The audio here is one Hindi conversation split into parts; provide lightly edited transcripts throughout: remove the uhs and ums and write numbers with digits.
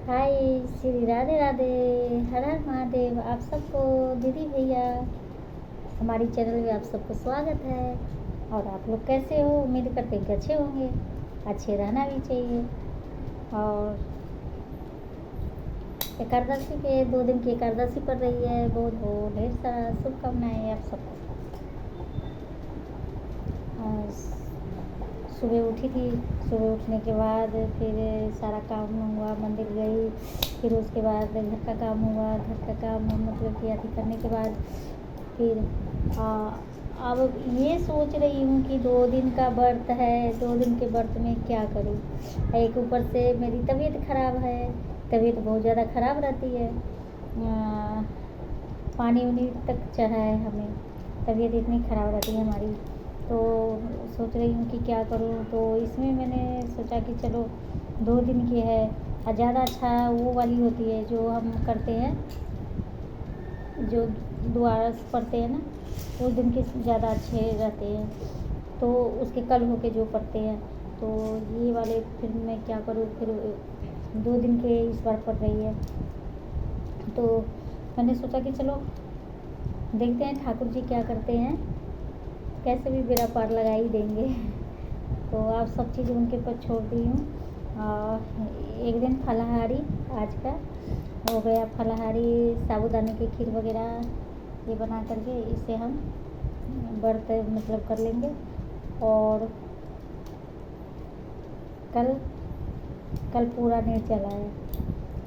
हाय, श्री राधे राधे, हर हर महादेव। आप सबको दीदी भैया हमारी चैनल में आप सबको स्वागत है। और आप लोग कैसे हो? उम्मीद करते हैं कि अच्छे होंगे, अच्छे रहना भी चाहिए। और एकादशी के 2 दिन की एकादशी पड़ रही है। बहुत बहुत ढेर सारा शुभकामनाएँ आप सबको। सुबह उठी थी, सुबह उठने के बाद फिर सारा काम हुआ, मंदिर गई, फिर उसके बाद घर का काम हुआ। घर का काम मतलब कि अति करने के बाद फिर अब ये सोच रही हूँ कि 2 दिन का व्रत है, 2 दिन के व्रत में क्या करूँ। एक ऊपर से मेरी तबीयत ख़राब है, तबीयत बहुत ज़्यादा ख़राब रहती है। पानी उनी तक चढ़ा है हमें, तबीयत इतनी ख़राब रहती है हमारी। तो सोच रही हूँ कि क्या करूँ। तो इसमें मैंने सोचा कि चलो 2 दिन की है, और ज़्यादा अच्छा वो वाली होती है जो हम करते हैं, जो द्वादश पढ़ते हैं ना, उस दिन के ज़्यादा अच्छे रहते हैं। तो उसके कल होके जो पढ़ते हैं, तो ये वाले फिर मैं क्या करूँ। फिर 2 दिन के इस बार पढ़ रही है, तो मैंने सोचा कि चलो देखते हैं ठाकुर जी क्या करते हैं, कैसे भी बेड़ा पार लगा ही देंगे। तो आप सब चीज़ उनके ऊपर छोड़ दी हूँ। एक दिन फलाहारी आज का हो गया, फलाहारी साबूदाने की खीर वगैरह ये बना करके इसे हम व्रत मतलब कर लेंगे। और कल पूरा निर्जला है,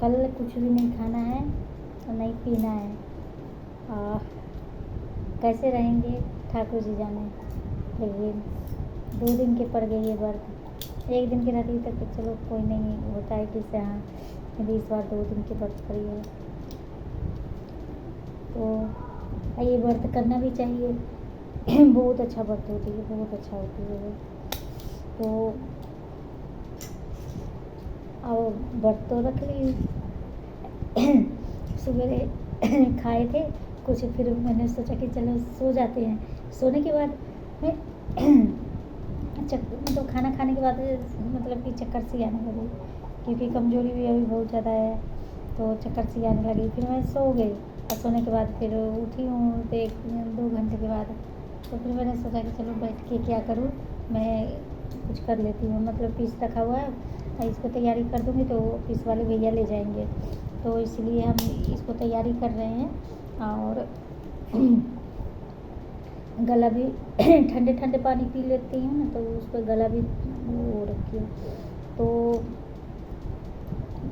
कल कुछ भी नहीं खाना है और नहीं पीना है। कैसे रहेंगे ठाकुर जी जाने। लेकिन 2 दिन के पड़ गए ये व्रत। 1 दिन की रहती तक तो चलो कोई नहीं होता है कि हाँ, यदि इस बार 2 दिन के व्रत करी है तो ये व्रत करना भी चाहिए। बहुत अच्छा व्रत होती है, बहुत अच्छा होती है। तो अब व्रत तो रख ली। सुबह खाए थे कुछ, फिर मैंने सोचा कि चलो सो जाते हैं। सोने के बाद मैं तो खाना खाने के बाद मतलब कि चक्कर सी आने लगी, क्योंकि कमज़ोरी भी अभी बहुत ज़्यादा है, तो चक्कर सी आने लगी। फिर मैं सो गई, और सोने के बाद फिर उठी हूँ तो 1-2 घंटे के बाद। तो फिर मैंने सोचा कि चलो बैठ के क्या करूँ, मैं कुछ कर लेती हूँ। मतलब पीस रखा हुआ है, इसको तैयारी कर दूँगी तो पीस वाले भैया ले जाएंगे, तो इसलिए हम इसको तैयारी कर रहे हैं। और गला भी ठंडे ठंडे पानी पी लेती हूँ ना, तो उस पर गला भी वो रखी है। तो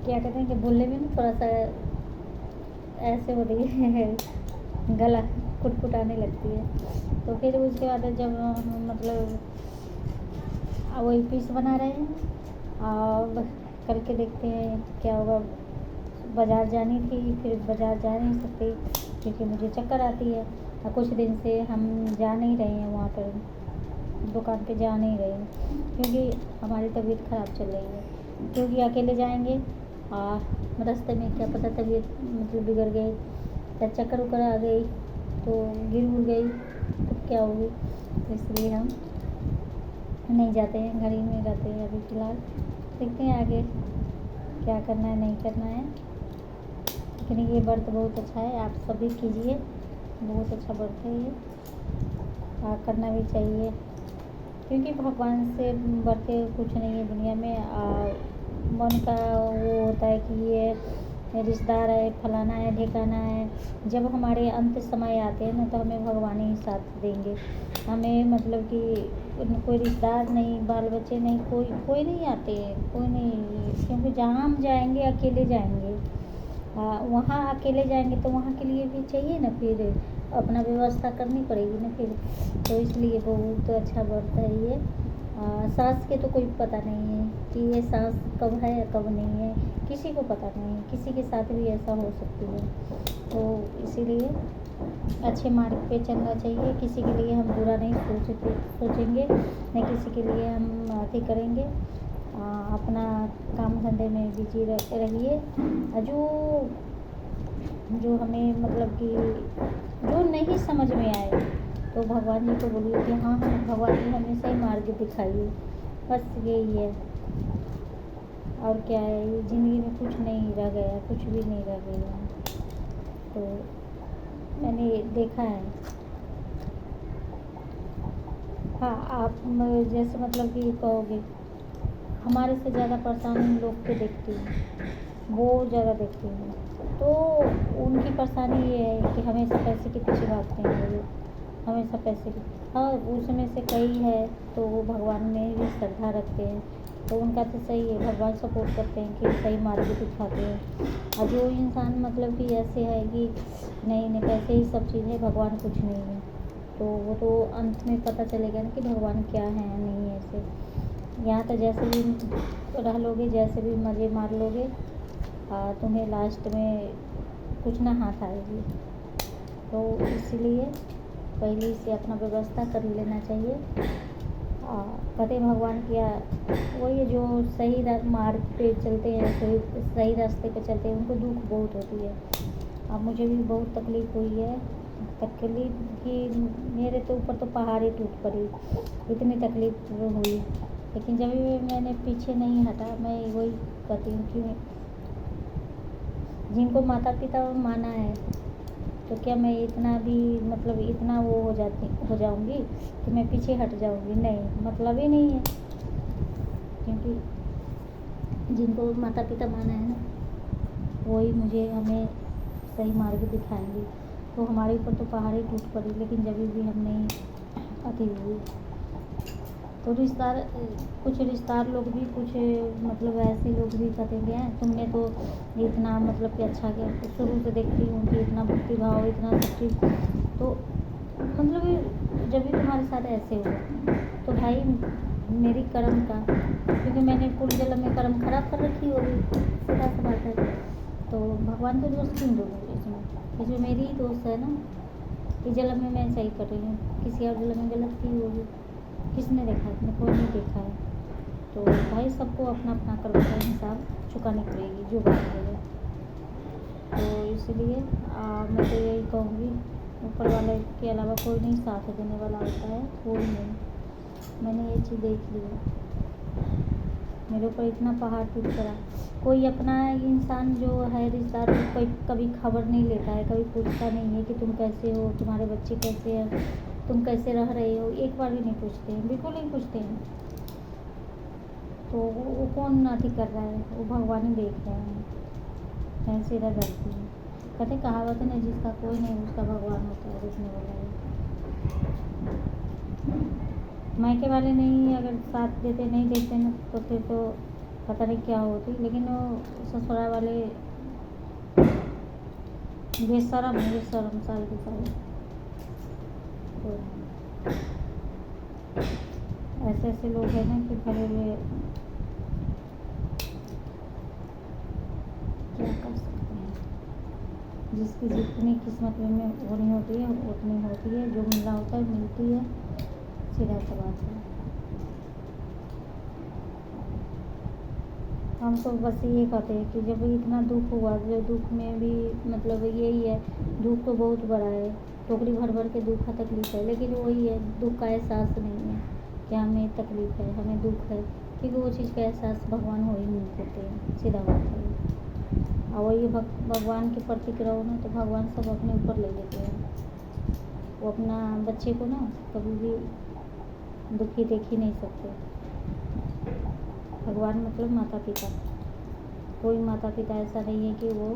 क्या कहते हैं कि बोलने में ना थोड़ा सा ऐसे हो रही है, गला कुटकुटाने लगती है। तो फिर उसके बाद जब मतलब वही पीस बना रहे हैं, और करके देखते हैं क्या होगा। बाज़ार जानी थी, फिर बाज़ार जा नहीं सकती क्योंकि मुझे चक्कर आती है, और कुछ दिन से हम जा नहीं रहे हैं वहाँ पर, दुकान पे जा नहीं रहे हैं, क्योंकि हमारी तबीयत ख़राब चल रही है। क्योंकि अकेले जाएंगे रास्ते में क्या पता तबीयत मतलब बिगड़ गई, या चक्कर उकर आ गई, तो गिर उड़ गई तो क्या होगी। तो इसलिए हम नहीं जाते हैं, घर ही में रहते हैं अभी फ़िलहाल। देखते हैं आगे क्या करना है नहीं करना है। लेकिन ये व्रत बहुत अच्छा है, आप सभी कीजिए, बहुत अच्छा व्रत है ये, करना भी चाहिए। क्योंकि भगवान से बढ़ के कुछ नहीं है दुनिया में। मन का वो होता है कि ये रिश्तेदार है, फलाना है, ढेकाना है। जब हमारे अंत समय आते हैं ना, तो हमें भगवान ही साथ देंगे। हमें मतलब कि कोई रिश्तेदार नहीं, बाल बच्चे नहीं, कोई नहीं आते, कोई नहीं। क्योंकि जहाँ हम जाएंगे अकेले जाएंगे, वहाँ अकेले जाएंगे तो वहाँ के लिए भी चाहिए ना, फिर अपना व्यवस्था करनी पड़ेगी ना फिर। तो इसलिए बहुत अच्छा व्रत है ये। सांस के तो कोई पता नहीं है कि ये सांस कब है या कब नहीं है, किसी को पता नहीं है, किसी के साथ भी ऐसा हो सकती है। तो इसीलिए अच्छे मार्ग पे चलना चाहिए। किसी के लिए हम बुरा नहीं सोचेंगे, न किसी के लिए हम अति करेंगे। अपना काम धंधे में बिजी रहिए। जो हमें मतलब कि जो नहीं समझ में आए, तो भगवान जी को बोलिए कि हाँ भगवान जी हमें सही मार्ग दिखाइए, बस यही है। और क्या है, ज़िंदगी में कुछ नहीं रह गया, कुछ भी नहीं रह गया। तो मैंने देखा है। हाँ, आप जैसे मतलब कि कहोगे हमारे से ज़्यादा परेशानी लोग को देखती हूँ, वो ज़्यादा देखती हूँ। तो उनकी परेशानी ये है कि हमेशा पैसे के पीछे भागते हैं वो लोग, हमेशा पैसे की। हाँ, उसमें से कई है तो वो भगवान में भी श्रद्धा रखते हैं, तो उनका तो सही है, भगवान सपोर्ट करते हैं कि सही मार्ग दिखाते हैं। और जो इंसान मतलब कि ऐसे है कि नहीं पैसे ही सब चीज़ है, भगवान कुछ नहीं है, तो वो तो अंत में पता चलेगा ना कि भगवान क्या है नहीं है। ऐसे यहाँ तो जैसे भी रह लोगे, जैसे भी मज़े मार लोगे, तुम्हें लास्ट में कुछ ना हाथ आएगी। तो इसलिए पहले से अपना व्यवस्था कर लेना चाहिए। कहते भगवान किया वही जो सही मार्ग पे चलते हैं, सही रास्ते पे चलते हैं, उनको दुख बहुत होती है। अब मुझे भी बहुत तकलीफ़ हुई है, तकलीफ़ की मेरे तो ऊपर तो पहाड़ ही टूट पड़ी, इतनी तकलीफ़ हुई। लेकिन जब भी मैंने पीछे नहीं हटा, मैं वही कहती हूँ कि जिनको माता पिता माना है, तो क्या मैं इतना भी मतलब इतना वो हो जाऊँगी कि मैं पीछे हट जाऊँगी? नहीं, मतलब ही नहीं है। क्योंकि जिनको माता पिता माना है ना, वही मुझे हमें सही मार्ग दिखाएंगे। तो हमारे ऊपर तो पहाड़ ही टूट पड़ी, लेकिन जब भी हम नहीं अति हुई। तो कुछ रिश्तेदार लोग भी कुछ मतलब ऐसे लोग भी कहेंगे हैं तुमने तो इतना मतलब कि अच्छा किया, तो शुरू से देखती हूँ कि इतना भक्ति भाव, इतना सब चीज़। तो मतलब जब भी तुम्हारे साथ ऐसे हुआ तो भाई मेरी कर्म का, क्योंकि मैंने पूर्व जन्म में कर्म खराब कर रखी होगी, सीधा सा बात है। तो भगवान को दोष क्यों दूँगी इसमें मेरी ही दोस्त है ना। इस जन्म में मैं सही कर रही हूँ, किसी और जन्म में गलत की होगी, किसने देखा है? अपने कोई नहीं देखा है। तो भाई सबको अपना अपना कर्म का हिसाब चुकानी पड़ेगी, जो बात है। तो इसलिए मैं तो यही कहूँगी, ऊपर वाले के अलावा कोई नहीं साथ देने वाला होता है, कोई नहीं। मैंने ये चीज़ देख ली है, मेरे ऊपर इतना पहाड़ टूट पड़ा। कोई अपना इंसान जो है रिश्तेदार, कोई कभी खबर नहीं लेता है, कभी पूछता नहीं है कि तुम कैसे हो, तुम्हारे बच्चे कैसे हैं, तुम कैसे रह रहे हो, एक बार भी नहीं पूछते हैं, बिल्कुल नहीं पूछते हैं। तो वो कौन नाटक कर रहा है? वो भगवान ही देख रहे हैं। ऐसे रह जाती है। कहते कहावत है, जिसका कोई नहीं उसका भगवान होता है, देखने वाला है। मायके वाले नहीं अगर साथ देते नहीं देते ना, तो फिर तो पता नहीं क्या होती। लेकिन वो ससुराल वाले बेशरम साल के साल। तो ऐसे लोग हैं ना कि भले हुए क्या कर सकते हैं। जिसकी जितनी किस्मत में होनी होती है उतनी होती है, जो मिलना होता है मिलती है, सीधा सा बात है। हम तो बस ये कहते हैं कि जब इतना दुख हुआ, जो दुख में भी मतलब यही है, दुख तो बहुत बड़ा है, टोकरी भर भर के दुख का तकलीफ़ है, लेकिन वही है दुख का एहसास नहीं है कि हमें तकलीफ़ है, हमें दुख है, क्योंकि वो चीज़ का एहसास भगवान हो ही नहीं देते हैं, सीधा बात है। और वही भगवान के प्रति रहो ना, तो भगवान सब अपने ऊपर ले लेते हैं। वो अपना बच्चे को ना कभी भी दुखी देख ही नहीं सकते। भगवान मतलब माता पिता, कोई माता पिता ऐसा नहीं है कि वो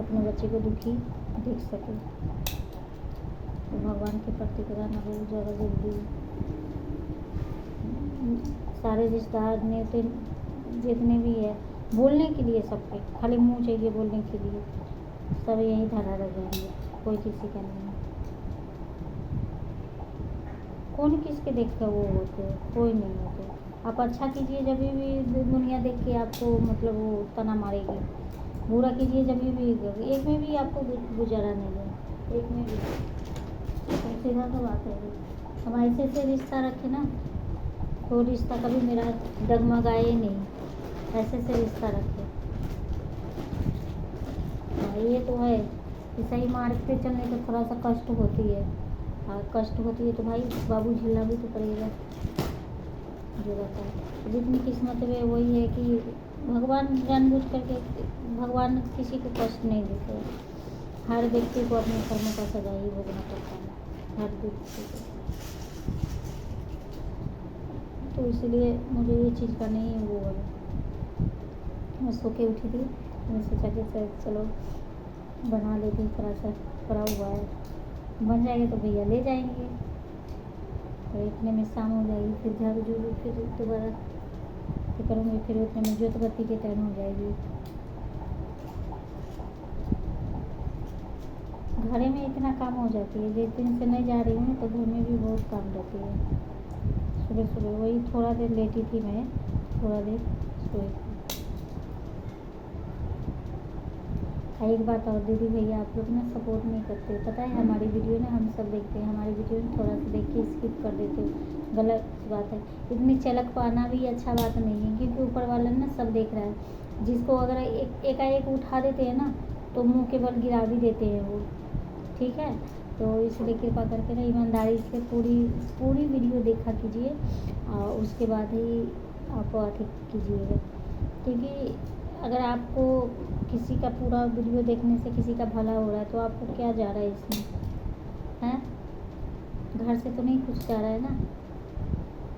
अपने बच्चे को दुखी देख सके। तो भगवान के प्रति कराना बहुत ज़्यादा ज़रूरी है। सारे रिश्तेदार नेते जितने भी है, बोलने के लिए सबके खाली मुंह चाहिए बोलने के लिए, सब यही धरा रह जाएंगे, कोई किसी का नहीं है। कौन किसके देख कर वो होते हैं? कोई नहीं होते। आप अच्छा कीजिए जब भी दुनिया देख के आपको मतलब वो तना मारेगी, बुरा कीजिए जब भी, एक में भी आपको गुजारा नहीं है, एक में भी। तो सीधा सा बात है। हम ऐसे रिश्ता रखे ना, तो रिश्ता कभी मेरा डगमगाए नहीं, ऐसे रिश्ता रखे। ये तो है कि सही मार्ग पे चलने का थोड़ा सा कष्ट होती है, कष्ट होती है तो भाई बाबू झेलना भी तो पड़ेगा। जो रहता है। जितनी किस्मत में वही है कि भगवान जानबूझ करके, भगवान किसी को कष्ट नहीं देते हैं। हर व्यक्ति को अपने कर्मों का सजा ही भोगना पड़ता है, हर व्यक्ति को। तो इसलिए मुझे ये चीज़ का नहीं वो है। मैं सो के उठी थी, मैं सोचा कि चलो बना लेती, थोड़ा सा पड़ा हुआ है, बन जाएगा तो भैया ले जाएंगे, तो इतने में शाम हो जाएगी, फिर झाड़ू झूड़ू फिर दोबारा तो करूँगी, फिर उतने में ज्योत बत्ती के टाइम हो जाएगी। घरे में इतना काम हो जाती है, जिस दिन से नहीं जा रही हूँ तो घर में भी बहुत काम रहती है। सुबह सुबह वही थोड़ा देर लेटी थी मैं, थोड़ा देर सोई थी। एक बात और दीदी भैया, आप लोग ना सपोर्ट नहीं करते, पता है। हमारी वीडियो ना हम सब देखते हैं, हमारी वीडियो थोड़ा सा देख के स्किप कर देते हो, गलत बात है। इतनी चलक पाना भी अच्छा बात नहीं है, क्योंकि ऊपर वाला ना सब देख रहा है। जिसको अगर एकाएक उठा देते हैं ना तो मुंह के बल गिरा भी देते हैं वो, ठीक है। तो इसलिए कृपा करके ना ईमानदारी से पूरी वीडियो देखा कीजिए, और उसके बाद ही आप ठीक कीजिएगा। क्योंकि अगर आपको किसी का पूरा वीडियो देखने से किसी का भला हो रहा है तो आपको क्या जा रहा है इसमें, हैं? घर से तो नहीं कुछ जा रहा है ना।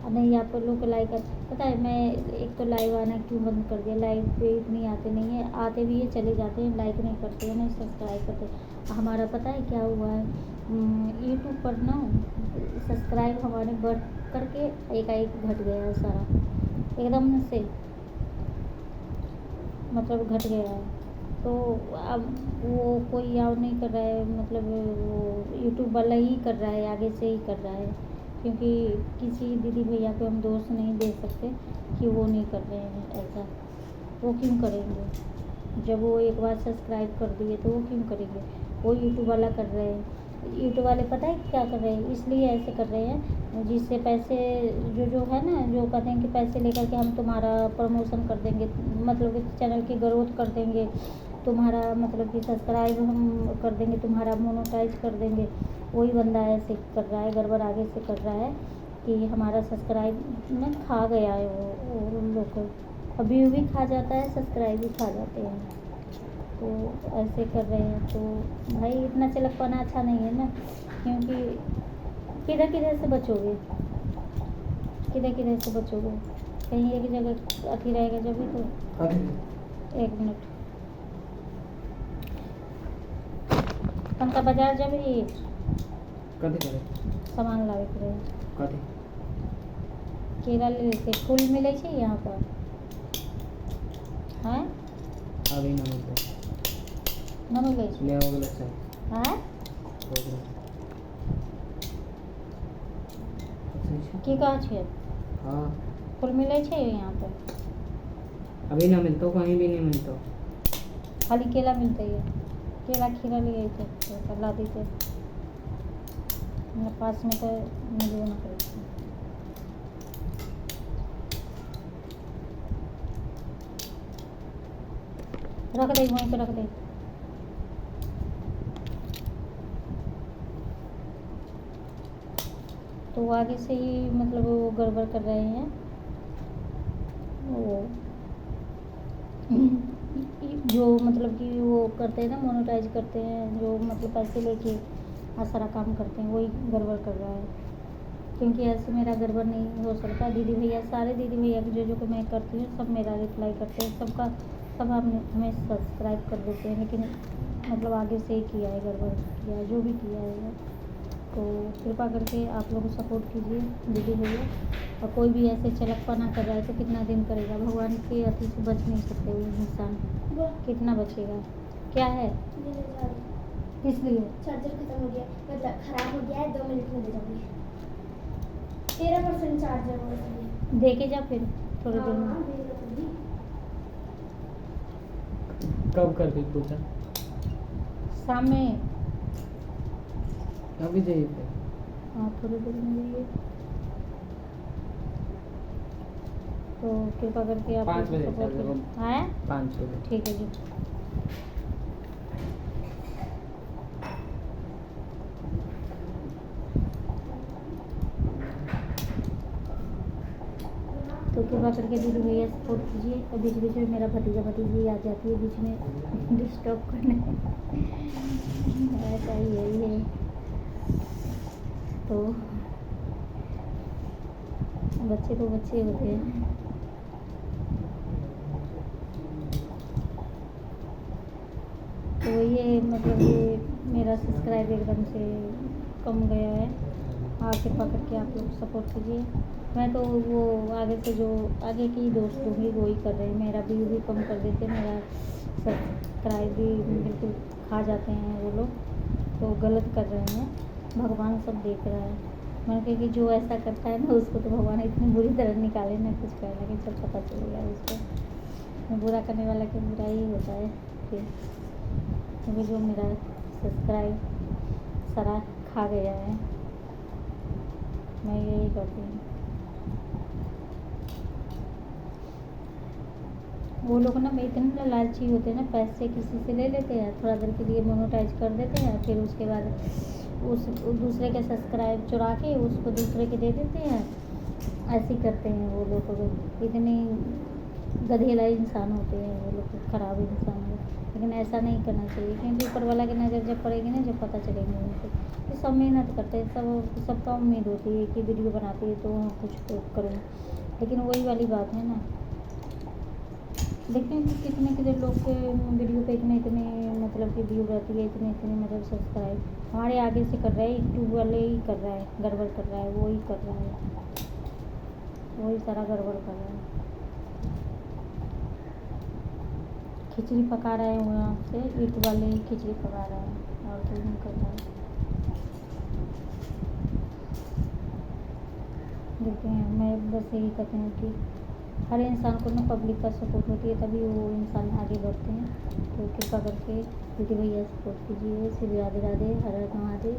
और नहीं आप लोग को लाइक, पता है मैं एक तो लाइव आना क्यों बंद कर दिया। लाइव पे इतनी आते नहीं है, आते भी है चले जाते हैं, लाइक नहीं करते हैं, नहीं सब्सक्राइब करते। हमारा पता है क्या हुआ है, यूट्यूब पर ना सब्सक्राइब हमारे बढ़ करके एकाएक घट गया है सारा, एकदम से मतलब घट गया है। तो अब वो कोई और नहीं कर रहा है, मतलब वो यूट्यूब वाला ही कर रहा है, आगे से ही कर रहा है। क्योंकि किसी दीदी भैया को हम दोष नहीं दे सकते कि वो नहीं कर रहे हैं ऐसा। वो क्यों करेंगे, जब वो एक बार सब्सक्राइब कर दिए तो वो क्यों करेंगे। वो यूट्यूब वाला कर रहे हैं, यूट्यूब वाले पता है क्या कर रहे हैं, इसलिए ऐसे कर रहे हैं जिससे पैसे जो है ना, जो कहते हैं कि पैसे लेकर के हम तुम्हारा प्रमोशन कर देंगे, मतलब कि चैनल की ग्रोथ कर देंगे, तुम्हारा मतलब कि सब्सक्राइब हम कर देंगे, तुम्हारा मोनेटाइज कर देंगे। वही बंदा ऐसे कर रहा है, गड़बड़ आगे से कर रहा है कि हमारा सब्सक्राइब में खा गया है वो लोग, व्यू भी खा जाता है, सब्सक्राइब भी खा जाते हैं। तो ऐसे कर रहे हैं, तो भाई इतना चलकपना अच्छा नहीं है ना। क्योंकि किधर से बचोगे, किधर से बचोगे, कहीं एक जगह अथी रहेगा जब भी तो। एक मिनट, पंखा बाजार जब ही सामान लावे के रहे, केरा ले लेते, फूल मिले छे यहाँ पर, हैं अभी ना मिलता ना मिले छे, ले आओगे लगता है हैं की कहा छे। हाँ फूल मिले छे यहाँ पर, अभी ना मिलता, कहीं भी नहीं मिलता, खाली केला मिलता है। केला खीरा ले आई थे तो ला दी थे, मेरे पास में तो मिलवे ना करे। रख दे, वहीं पे रख दे। तो आगे से ही मतलब वो गड़बड़ कर रहे हैं वो जो मतलब कि वो करते हैं ना, मोनेटाइज करते हैं, जो मतलब पैसे लेके सारा काम करते हैं, वही गड़बड़ कर रहा है। क्योंकि ऐसे मेरा गड़बड़ नहीं हो सकता। दीदी भैया, सारे दीदी भैया जो को मैं करती हूँ सब मेरा रिप्लाई करते हैं, सबका सब हमें सब्सक्राइब कर देते हैं, लेकिन मतलब आगे से ही किया है, गड़बड़ किया है, जो भी किया है। तो कृपा करके आप लोग सपोर्ट कीजिए दीदी भैया। और कोई भी ऐसे चलकपना कर रहा है तो कितना दिन करेगा, भगवान के अति से बच नहीं सकते वो इंसान, कितना बचेगा। क्या है, इसलिए चार्जर खत्म हो गया, मतलब खराब हो गया है, 2 मिनट में दे दूँगी। 13% चार्जर हो गया, दे के जा फिर थोड़ी देर में। कब कर दी पूजा, शाम में, अभी जाइए फिर। हाँ थोड़ी देर में जाइए। तो कृपा करके आप 5 बजे सपोर्ट चल करें। जाओ। हाँ 5 बजे ठीक है जी। कृपा करके दीदी भैया सपोर्ट कीजिए। और बीच बीच में मेरा भतीजा भतीजी आ जाती है बीच में डिस्टर्ब करने। ऐसा ही है ये। तो बच्चे तो बच्चे होते हैं। तो ये मतलब ये मेरा सब्सक्राइब एकदम से कम गया है। कृपा करके आप लोग सपोर्ट कीजिए। मैं तो वो आगे से जो आगे की दोस्त होंगी वो ही कर रहे हैं। मेरा व्यू भी कम कर देते, मेरा सब्सक्राइब भी बिल्कुल खा जाते हैं वो लोग। तो गलत कर रहे हैं, भगवान सब देख रहा है। मैंने कहा कि जो ऐसा करता है ना उसको तो भगवान इतनी बुरी तरह निकाले ना, कुछ कहना कि सब पता चलेगा उसको। बुरा करने वाला के बुरा ही होता है फिर। क्योंकि जो मेरा सब्सक्राइब सारा खा गया है, मैं यही कहती हूँ। वो लोग ना इतने लालची होते हैं ना, पैसे किसी से ले लेते हैं, थोड़ा देर के लिए मोनेटाइज कर देते हैं, फिर उसके बाद उस दूसरे के सब्सक्राइब चुरा के उसको दूसरे के दे देते हैं। ऐसे ही करते हैं वो लोग। इतने गधेला इंसान होते हैं वो लोग, ख़राब इंसान है। लेकिन ऐसा नहीं करना चाहिए, क्योंकि ऊपर वाला की नज़र जब पड़ेगी ना, जब पता चलेंगे उनको। तो सब मेहनत करते हैं, सबका उम्मीद होती है कि वीडियो बनाती है तो कुछ तो करूँ। लेकिन वही वाली बात है ना, देखते हैं कि कितने लोग के वीडियो पे इतने मतलब कि व्यू रहती है, इतने मतलब सब्सक्राइब हमारे आगे से कर रहा है। यूट्यूब वाले ही कर रहा है, गड़बड़ कर रहा है, वो ही कर रहा है, वही सारा गड़बड़ कर रहा है। खिचड़ी पका रहे हैं वहाँ से, यूट्यूब वाले ही खिचड़ी पका रहे हैं और कोई नहीं कर रहा है। देखते हैं, मैं बस यही कहती हूँ कि हर इंसान को ना पब्लिक का सपोर्ट होती है, तभी वो इंसान आगे बढ़ते हैं। तो कृपा करके दीदी भैया सपोर्ट कीजिए। श्री राधे राधे, हर हर महादेव।